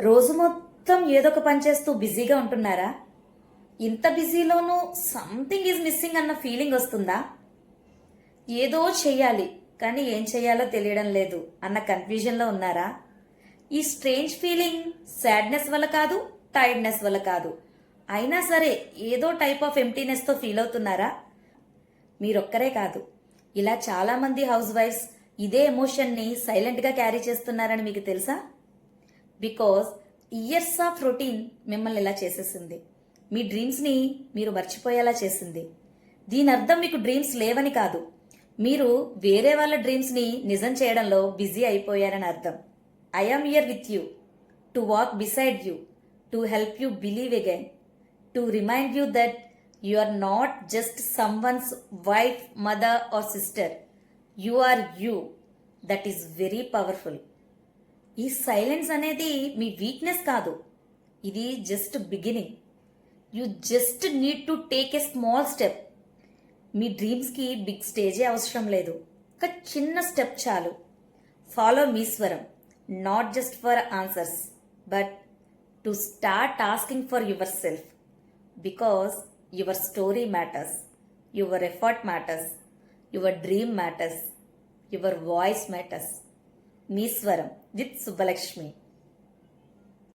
రోజు మొత్తం ఏదో ఒక పని చేస్తూ బిజీగా ఉంటున్నారా? ఇంత బిజీలోనూ సంథింగ్ ఈజ్ మిస్సింగ్ అన్న ఫీలింగ్ వస్తుందా? ఏదో చెయ్యాలి కానీ ఏం చెయ్యాలో తెలియడం లేదు అన్న కన్ఫ్యూజన్లో ఉన్నారా? ఈ స్ట్రేంజ్ ఫీలింగ్ సాడ్నెస్ వల్ల కాదు, టైర్డ్నెస్ వల్ల కాదు, అయినా సరే ఏదో టైప్ ఆఫ్ ఎంప్టీనెస్తో ఫీల్ అవుతున్నారా? మీరొక్కరే కాదు, ఇలా చాలామంది హౌస్ వైఫ్స్ ఇదే ఎమోషన్ని సైలెంట్గా క్యారీ చేస్తున్నారని మీకు తెలుసా? బికాజ్ ఇయర్స్ ఆఫ్ రొటీన్ మిమ్మల్ని ఇలా చేసేసింది. మీ డ్రీమ్స్ని మీరు మర్చిపోయేలా చేసింది. దీని అర్థం మీకు డ్రీమ్స్ లేవని కాదు, మీరు వేరే వాళ్ళ డ్రీమ్స్ని నిజం చేయడంలో బిజీ అయిపోయారని అర్థం. I am here with you, to walk beside you, to help you believe again, to remind you that you are not just someone's wife, mother or sister. You are you. That is very powerful. ఈ silence అనేది మీ weakness కాదు, ఇది just beginning. You just need to take a small step. మీ డ్రీమ్స్కి big స్టేజే అవసరం లేదు, ఒక చిన్న స్టెప్ చాలు. ఫాలో మీ స్వరం, not just for answers, but to start asking for yourself. Because your story matters, your effort matters, your dream matters, your voice matters. మీ స్వరం విత్ సుబ్బలక్ష్మి.